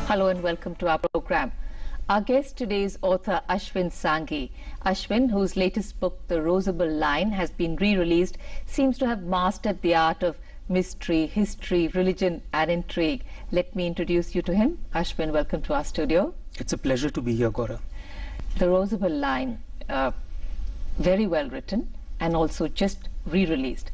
Hello and welcome to our program. Our guest today is author Ashwin Sanghi. Ashwin, whose latest book, The Rozabal Line, has been re-released, seems to have mastered the art of mystery, history, religion and intrigue. Let me introduce you to him. Ashwin, welcome to our studio. It's a pleasure to be here, Gouran. The Rozabal Line, very well written and also just re-released.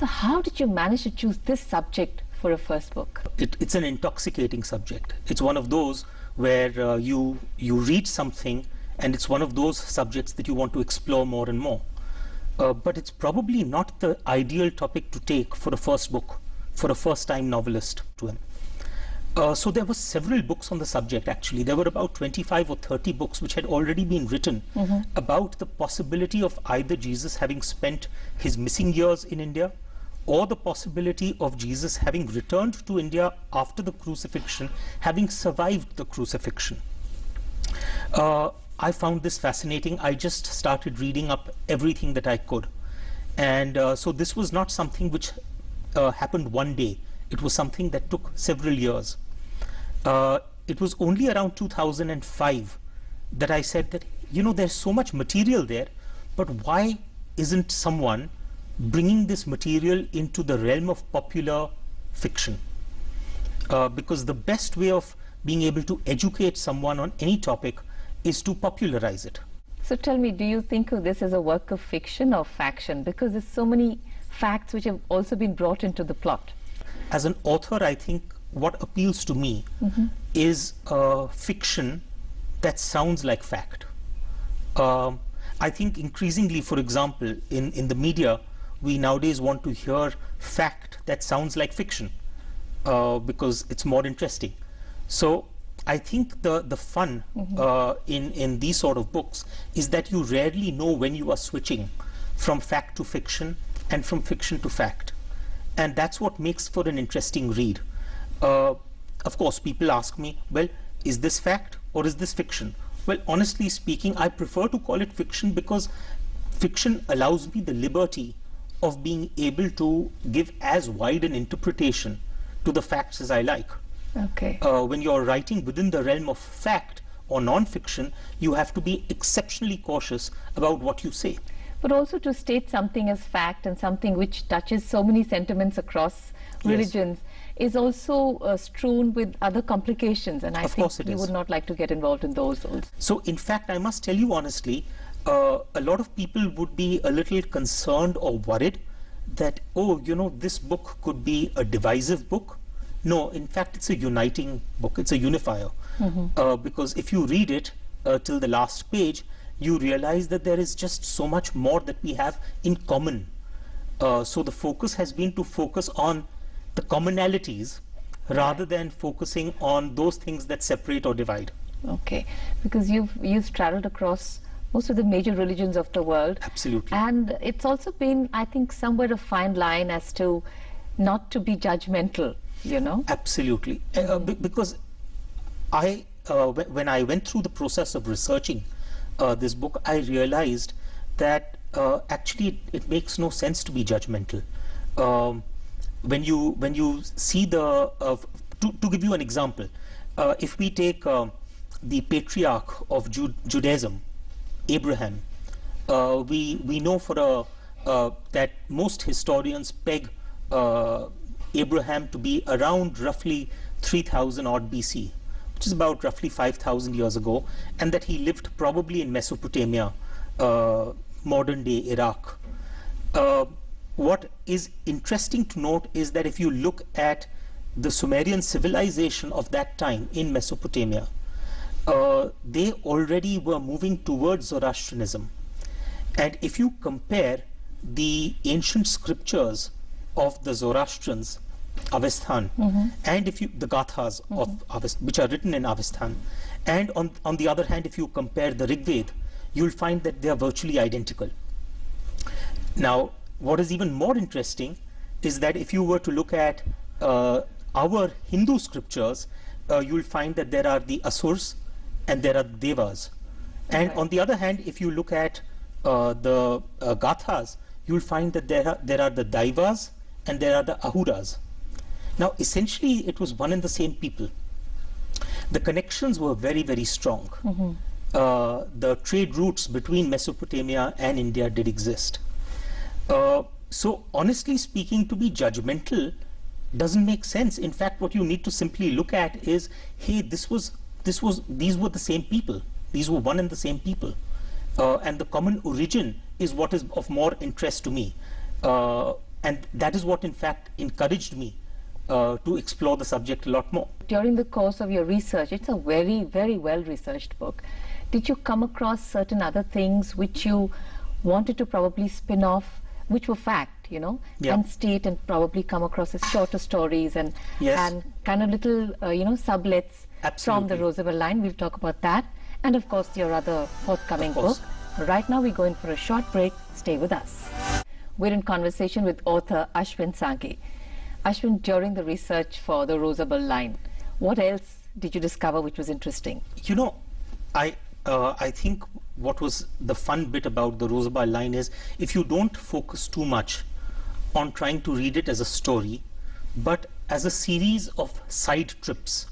So how did you manage to choose this subject for a first book? It's an intoxicating subject. It's one of those where you read something and it's one of those subjects that you want to explore more and more. But it's probably not the ideal topic to take for a first book, for a first-time novelist to him. So there were several books on the subject actually. There were about 25 or 30 books which had already been written about the possibility of either Jesus having spent his missing years in India or the possibility of Jesus having returned to India after the crucifixion, having survived the crucifixion. I found this fascinating. I just started reading up everything that I could. And so this was not something which happened one day. It was something that took several years. It was only around 2005 that I said that, you know, there's so much material there, but why isn't someone bringing this material into the realm of popular fiction? Because the best way of being able to educate someone on any topic is to popularize it. So tell me, do you think of this as a work of fiction or faction? Because there's so many facts which have also been brought into the plot. As an author, I think what appeals to me is fiction that sounds like fact. I think increasingly, for example, in the media, we nowadays want to hear fact that sounds like fiction because it's more interesting. So I think the fun in these sort of books is that you rarely know when you are switching from fact to fiction and from fiction to fact. And that's what makes for an interesting read. Of course, people ask me, well, is this fact or is this fiction? Well, honestly speaking, I prefer to call it fiction because fiction allows me the liberty of being able to give as wide an interpretation to the facts as I like. Okay. When you're writing within the realm of fact or non-fiction, you have to be exceptionally cautious about what you say. But also to state something as fact and something which touches so many sentiments across religions is also strewn with other complications, and I think you would not like to get involved in those also. So in fact, I must tell you honestly, a lot of people would be a little concerned or worried that, oh, you know, this book could be a divisive book. No, in fact, it's a uniting book. It's a unifier. Because if you read it till the last page, you realize that there is just so much more that we have in common. So the focus has been to focus on the commonalities rather than focusing on those things that separate or divide. Okay, because you've traveled across most of the major religions of the world. Absolutely. And it's also been, I think, somewhere a fine line as to not to be judgmental, you know? Absolutely. Because when I went through the process of researching this book, I realized that actually it makes no sense to be judgmental. When you see the to give you an example, if we take the patriarch of Judaism, Abraham, we know for that most historians peg Abraham to be around roughly 3000 odd BC, which is about roughly 5,000 years ago, and that he lived probably in Mesopotamia, modern day Iraq. What is interesting to note is that if you look at the Sumerian civilization of that time in Mesopotamia, they already were moving towards Zoroastrianism. And if you compare the ancient scriptures of the Zoroastrians, Avestan, and if you the Gathas of Avestan, which are written in Avestan, and on the other hand, if you compare the Rig Veda, you'll find that they are virtually identical. Now, what is even more interesting is that if you were to look at our Hindu scriptures, you'll find that there are the Asurs and there are the Devas. And on the other hand, if you look at the Gathas, you'll find that there are the Daivas and there are the Ahuras. Now, essentially, it was one and the same people. the connections were very, very strong. The trade routes between Mesopotamia and India did exist. So honestly speaking, to be judgmental doesn't make sense. In fact, what you need to simply look at is, hey, these were the same people. These were one and the same people. And the common origin is what is of more interest to me. And that is what in fact encouraged me to explore the subject a lot more. During the course of your research, it's a very, very well researched book. Did you come across certain other things which you wanted to probably spin off, which were fact, you know, and state, and probably come across as shorter stories and kind of little, you know, sublets from the Rozabal Line? We'll talk about that. And of course, your other forthcoming book. Right now, we're going for a short break. Stay with us. We're in conversation with author Ashwin Sanghi. Ashwin, during the research for the Rozabal Line, what else did you discover which was interesting? You know, I think what was the fun bit about the Rozabal Line is, if you don't focus too much on trying to read it as a story, but as a series of side trips,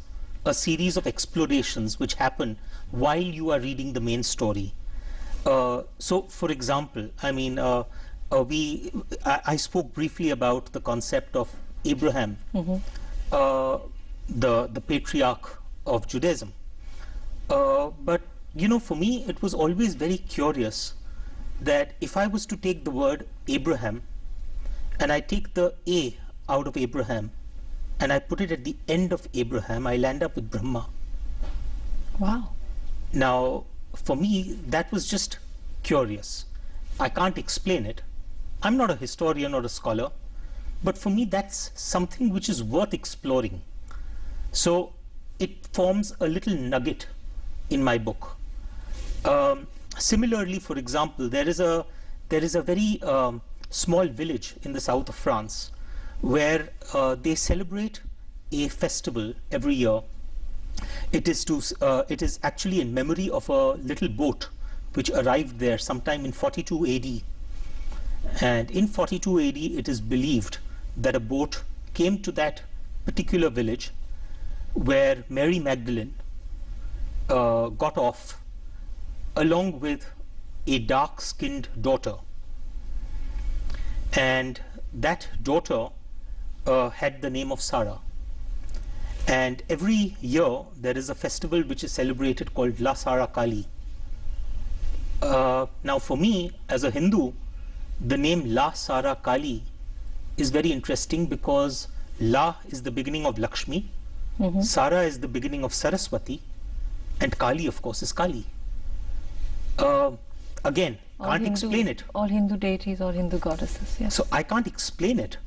a series of explorations which happen while you are reading the main story. So, for example, I mean, I spoke briefly about the concept of Abraham, the patriarch of Judaism. But, you know, for me, it was always very curious that if I was to take the word Abraham and I take the A out of Abraham and I put it at the end of Abraham, I land up with Brahma. Wow. Now, for me, that was just curious. I can't explain it. I'm not a historian or a scholar, but for me, that's something which is worth exploring. So it forms a little nugget in my book. Similarly, for example, there is a very small village in the south of France where they celebrate a festival every year. It is actually in memory of a little boat which arrived there sometime in 42 AD. And in 42 AD, it is believed that a boat came to that particular village where Mary Magdalene got off along with a dark-skinned daughter. And that daughter had the name of Sarah. And every year there is a festival which is celebrated called La Sara Kali. Now for me, as a Hindu, the name La Sara Kali is very interesting because La is the beginning of Lakshmi, Sara is the beginning of Saraswati, and Kali, of course, is Kali. Again, can't explain it. All Hindu deities, all Hindu goddesses, yes. So I can't explain it.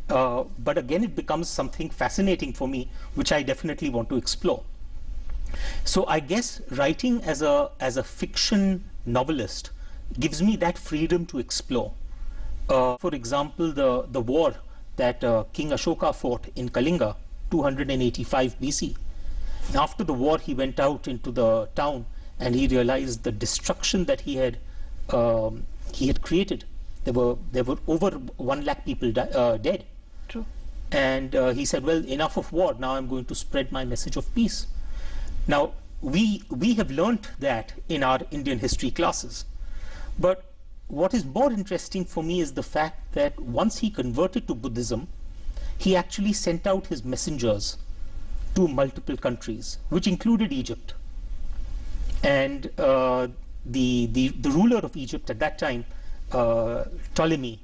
But again, it becomes something fascinating for me, which I definitely want to explore. So I guess writing as a fiction novelist gives me that freedom to explore. For example, the war that King Ashoka fought in Kalinga, 285 BC. After the war, he went out into the town and he realized the destruction that he had created. There were over 1 lakh people dead. True. And he said, well, enough of war. Now I'm going to spread my message of peace. Now, we have learnt that in our Indian history classes. But what is more interesting for me is the fact that once he converted to Buddhism, he actually sent out his messengers to multiple countries, which included Egypt. And the ruler of Egypt at that time, Ptolemy,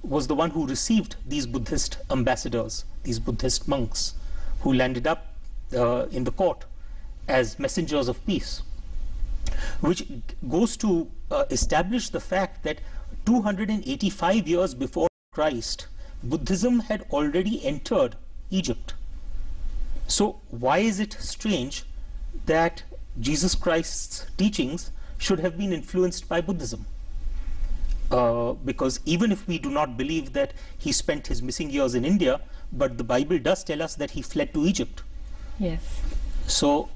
was the one who received these Buddhist ambassadors, these Buddhist monks, who landed up in the court as messengers of peace, which goes to establish the fact that 285 years before Christ, Buddhism had already entered Egypt. So why is it strange that Jesus Christ's teachings should have been influenced by Buddhism? Because even if we do not believe that he spent his missing years in India, but the Bible does tell us that he fled to Egypt. Yes. So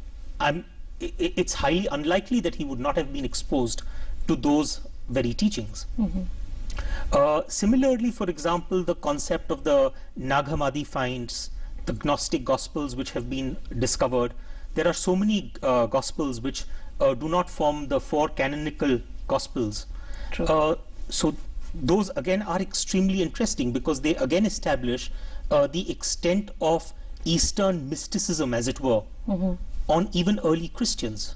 it's highly unlikely that he would not have been exposed to those very teachings. Similarly, for example, the concept of the Nag Hammadi finds, the Gnostic Gospels which have been discovered, there are so many Gospels which do not form the 4 canonical Gospels. True. So those again are extremely interesting because they again establish the extent of Eastern mysticism, as it were, on even early Christians.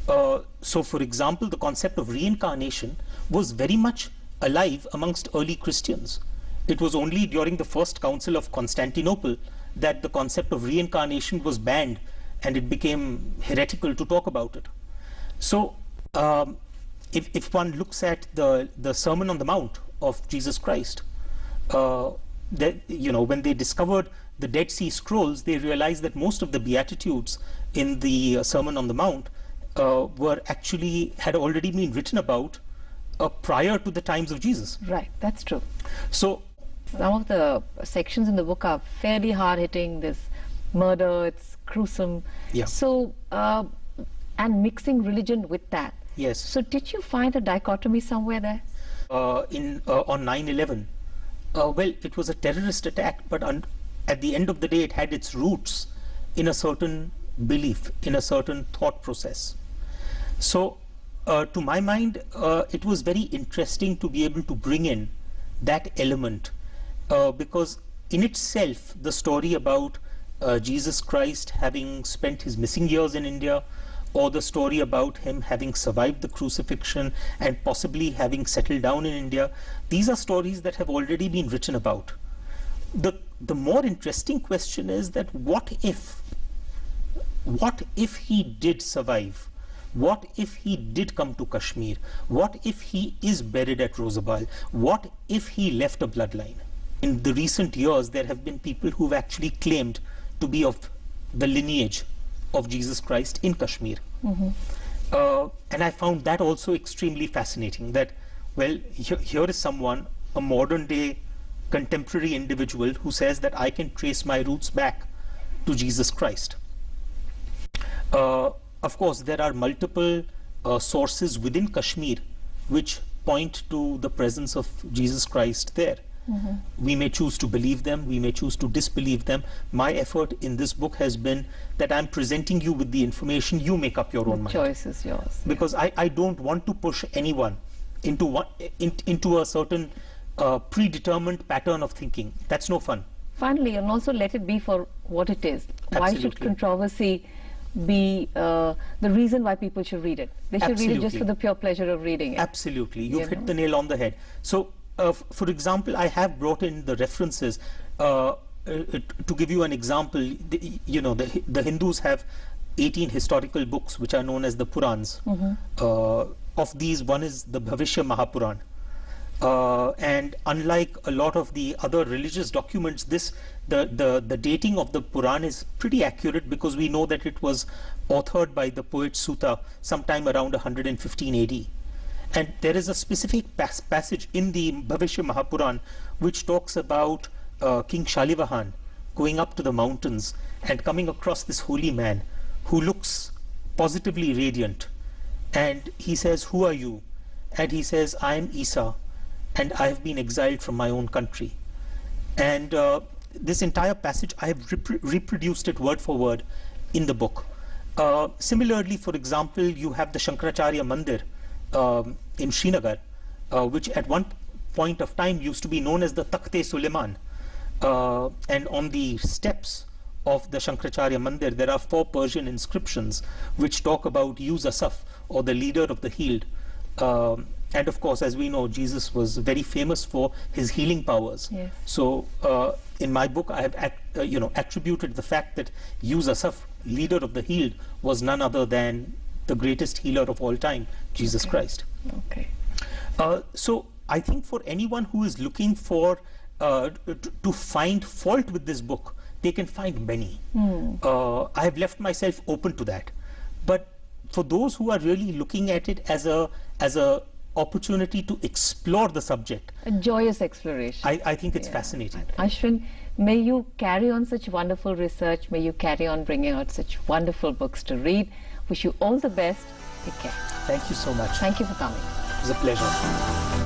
So for example, the concept of reincarnation was very much alive amongst early Christians. It was only during the First Council of Constantinople that the concept of reincarnation was banned and it became heretical to talk about it. So if one looks at the Sermon on the Mount of Jesus Christ, when they discovered the Dead Sea Scrolls, they realized that most of the Beatitudes in the Sermon on the Mount had already been written about prior to the times of Jesus. Right, that's true. So some of the sections in the book are fairly hard-hitting. There's murder, it's gruesome. Yeah. So, and mixing religion with that. Yes. So did you find a dichotomy somewhere there? On 9/11, well, it was a terrorist attack, but at the end of the day, it had its roots in a certain belief, in a certain thought process. So, to my mind, it was very interesting to be able to bring in that element, because in itself, the story about Jesus Christ having spent his missing years in India, or the story about him having survived the crucifixion and possibly having settled down in India, these are stories that have already been written about. The more interesting question is that what if he did survive? What if he did come to Kashmir? What if he is buried at Rozabal? What if he left a bloodline? In the recent years, there have been people who've actually claimed to be of the lineage of Jesus Christ in Kashmir. And I found that also extremely fascinating, that, well, here is someone, a modern day contemporary individual, who says that I can trace my roots back to Jesus Christ. Of course, there are multiple sources within Kashmir which point to the presence of Jesus Christ there. We may choose to believe them, we may choose to disbelieve them. My effort in this book has been that I'm presenting you with the information, you make up your own mind. The choice is yours. Because I don't want to push anyone into a certain predetermined pattern of thinking. That's no fun. Finally, and also let it be for what it is. Why should controversy be the reason why people should read it? They should read it just for the pure pleasure of reading it. Absolutely. You've hit the nail on the head. So, for example, I have brought in the references to give you an example. The Hindus have 18 historical books which are known as the Purans. Of these, one is the Bhavishya Mahapuran. And unlike a lot of the other religious documents, the dating of the Puran is pretty accurate, because we know that it was authored by the poet Suta sometime around 115 AD. And there is a specific passage in the Bhavishya Mahapuran which talks about King Shalivahan going up to the mountains and coming across this holy man who looks positively radiant. And he says, "Who are you?" And he says, "I am Isa, and I have been exiled from my own country." And this entire passage, I have reproduced it word for word in the book. Similarly, for example, you have the Shankaracharya Mandir in Srinagar, which at one point of time used to be known as the Takht-e-Suleiman. And on the steps of the Shankaracharya Mandir, there are 4 Persian inscriptions which talk about Yusuf, or the leader of the healed. And of course, as we know, Jesus was very famous for his healing powers. Yes. So in my book, I have attributed the fact that Yusuf, leader of the healed, was none other than the greatest healer of all time, Jesus Christ. Okay. So I think for anyone who is looking for to find fault with this book, they can find many. I have left myself open to that. But for those who are really looking at it as a opportunity to explore the subject, A joyous exploration. I think it's fascinating. Ashwin, may you carry on such wonderful research. May you carry on bringing out such wonderful books to read. Wish you all the best. Take care. Thank you so much. Thank you for coming. It was a pleasure.